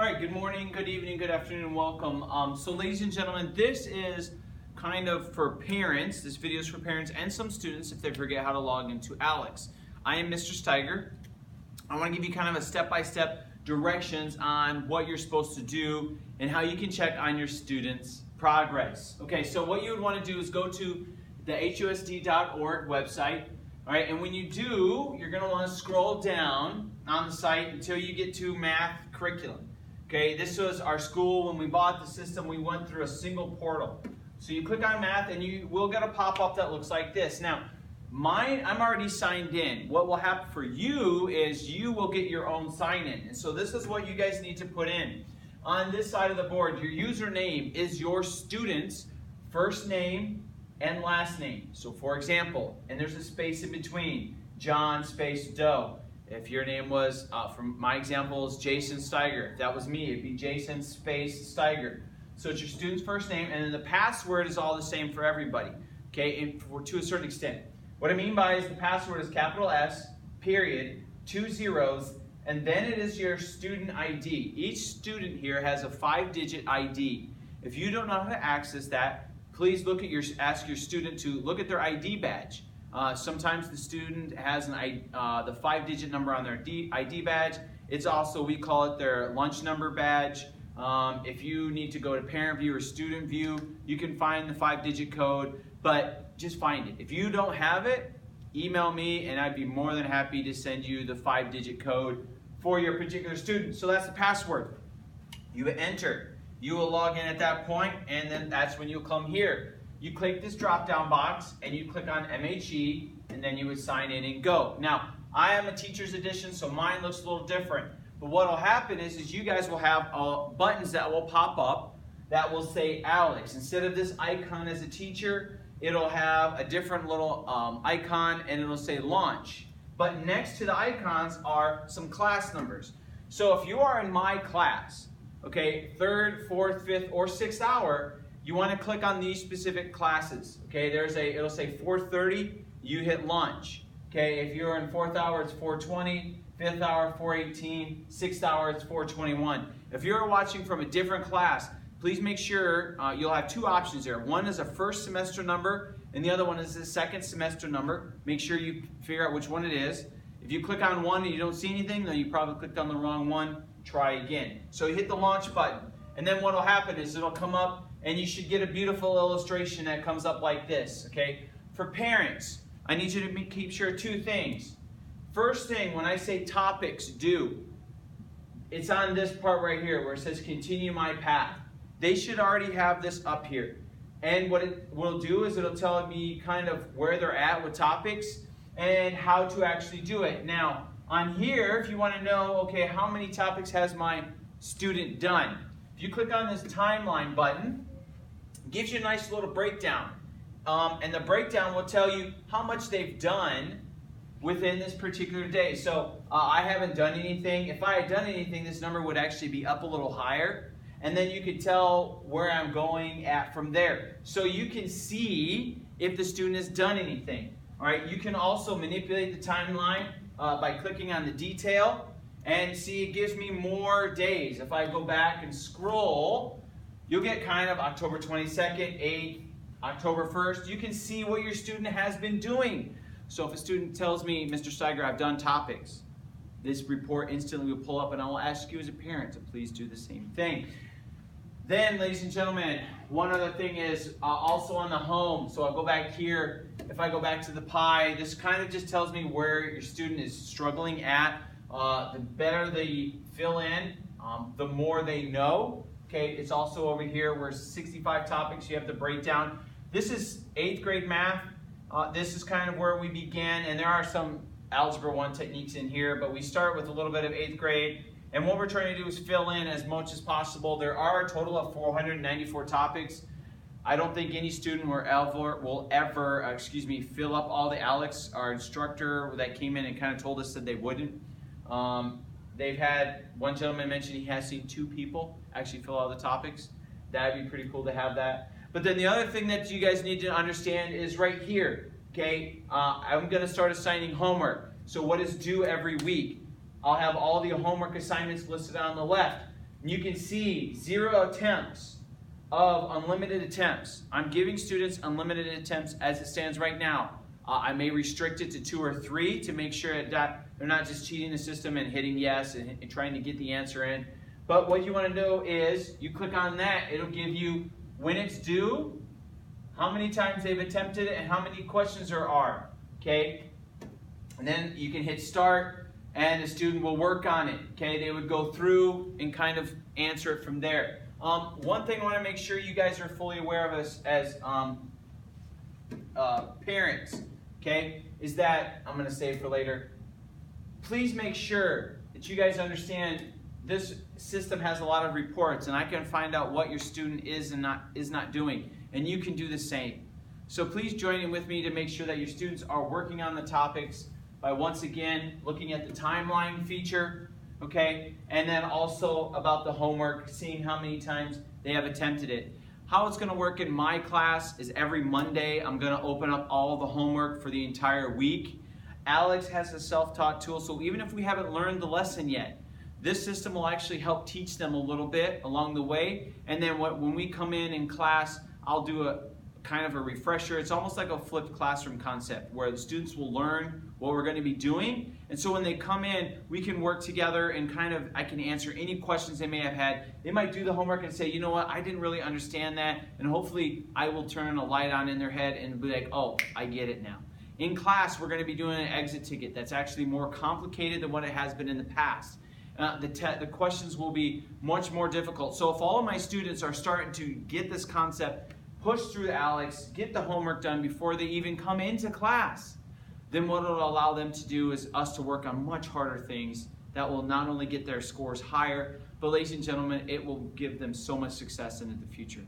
All right, good morning, good evening, good afternoon, and welcome. So ladies and gentlemen, this is kind of for parents. This video is for parents and some students if they forget how to log into ALEKS. I am Mr. Stiger. I want to give you kind of a step-by-step directions on what you're supposed to do and how you can check on your students' progress. Okay, so what you would want to do is go to the husd.org website. All right, and when you do, you're going to want to scroll down on the site until you get to math curriculum. Okay, this was our school. When we bought the system, we went through a single portal. So you click on math and you will get a pop-up that looks like this. Now, I'm already signed in. What will happen for you is you will get your own sign-in. And so this is what you guys need to put in. On this side of the board, your username is your student's first name and last name. So for example, and there's a space in between, John space Doe. If your name was, from my example, is Jason Stiger. If that was me, it'd be Jason space Stiger. So it's your student's first name, and then the password is all the same for everybody, okay, and to a certain extent. What I mean by is the password is capital S, period, 2 zeros, and then it is your student ID. Each student here has a 5-digit ID. If you don't know how to access that, please ask your student to look at their ID badge. Sometimes the student has the 5-digit number on their ID badge. It's also, we call it their lunch number badge. If you need to go to parent view or student view, you can find the 5-digit code, but just find it. If you don't have it, email me and I'd be more than happy to send you the 5-digit code for your particular student. So that's the password. You enter. You will log in at that point, and then that's when you'll come here. You click this drop-down box and you click on MHE, and then you would sign in and go. Now, I am a teacher's edition, so mine looks a little different. But what will happen is you guys will have buttons that will pop up that will say ALEKS. Instead of this icon as a teacher, it'll have a different little icon, and it'll say launch. But next to the icons are some class numbers. So if you are in my class, okay, 3rd, 4th, 5th, or 6th hour, you want to click on these specific classes. Okay, it'll say 4:30, you hit launch. Okay, if you're in 4th hour, it's 4:20, 5th hour, 4:18, 6th hour, it's 4:21. If you're watching from a different class, please make sure you'll have 2 options there. One is a first semester number, and the other one is a second semester number. Make sure you figure out which one it is. If you click on one and you don't see anything, then you probably clicked on the wrong one. Try again. So you hit the launch button, and then what will happen is it'll come up, and you should get a beautiful illustration that comes up like this, okay? For parents, I need you to keep sure of 2 things. First thing, when I say topics due, it's on this part right here where it says continue my path. They should already have this up here. And what it will do is it'll tell me kind of where they're at with topics and how to actually do it. Now, on here, if you want to know, okay, how many topics has my student done? If you click on this timeline button, it gives you a nice little breakdown. And the breakdown will tell you how much they've done within this particular day. So I haven't done anything. If I had done anything, this number would actually be up a little higher. And then you could tell where I'm going at from there. So you can see if the student has done anything. All right. You can also manipulate the timeline by clicking on the detail. And see, it gives me more days. If I go back and scroll, you'll get kind of October 22nd, 8th, October 1st. You can see what your student has been doing. So if a student tells me, Mr. Stiger, I've done topics, this report instantly will pull up, and I will ask you as a parent to please do the same thing. Then, ladies and gentlemen, one other thing is also on the home. So I'll go back here. If I go back to the pie, this kind of just tells me where your student is struggling at. The better they fill in, the more they know. Okay, it's also over here where 65 topics, you have the breakdown. This is 8th grade math. This is kind of where we began, and there are some Algebra 1 techniques in here, but we start with a little bit of 8th grade. And what we're trying to do is fill in as much as possible. There are a total of 494 topics. I don't think any student will ever fill up all the ALEKS. Our instructor that came in and kind of told us that they wouldn't. They've had, one gentleman mentioned he has seen 2 people actually fill out the topics. That'd be pretty cool to have that. But then the other thing that you guys need to understand is right here, okay? I'm going to start assigning homework. So what is due every week? I'll have all the homework assignments listed on the left. And you can see 0 attempts of unlimited attempts. I'm giving students unlimited attempts as it stands right now. I may restrict it to 2 or 3 to make sure that they're not just cheating the system and hitting yes and trying to get the answer in. But what you want to know is, you click on that, it'll give you when it's due, how many times they've attempted it, and how many questions there are. Okay? And then you can hit start, and the student will work on it. Okay? They would go through and kind of answer it from there. One thing I want to make sure you guys are fully aware of as parents, okay, is that, I'm going to save for later, please make sure that you guys understand this system has a lot of reports, and I can find out what your student is not doing, and you can do the same. So please join in with me to make sure that your students are working on the topics by once again looking at the timeline feature, okay, and then also about the homework, seeing how many times they have attempted it. How it's going to work in my class is every Monday I'm going to open up all the homework for the entire week. ALEKS has a self-taught tool, so even if we haven't learned the lesson yet, this system will actually help teach them a little bit along the way, and then when we come in class, I'll do a kind of a refresher. It's almost like a flipped classroom concept where the students will learn what we're going to be doing, and so when they come in, we can work together and I can answer any questions they may have had. They might do the homework and say, you know what, I didn't really understand that, and hopefully I will turn a light on in their head and be like, oh, I get it now. In class, we're going to be doing an exit ticket that's actually more complicated than what it has been in the past. The questions will be much more difficult. So if all of my students are starting to get this concept, push through the ALEKS, get the homework done before they even come into class, then what it'll allow them to do is us to work on much harder things that will not only get their scores higher, but ladies and gentlemen, it will give them so much success into the future.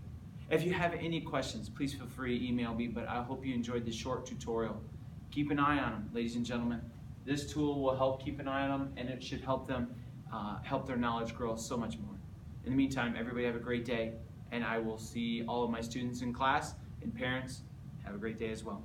If you have any questions, please feel free to email me, but I hope you enjoyed this short tutorial. Keep an eye on them, ladies and gentlemen. This tool will help keep an eye on them, and it should help them help their knowledge grow so much more. In the meantime, everybody have a great day, and I will see all of my students in class, and parents, have a great day as well.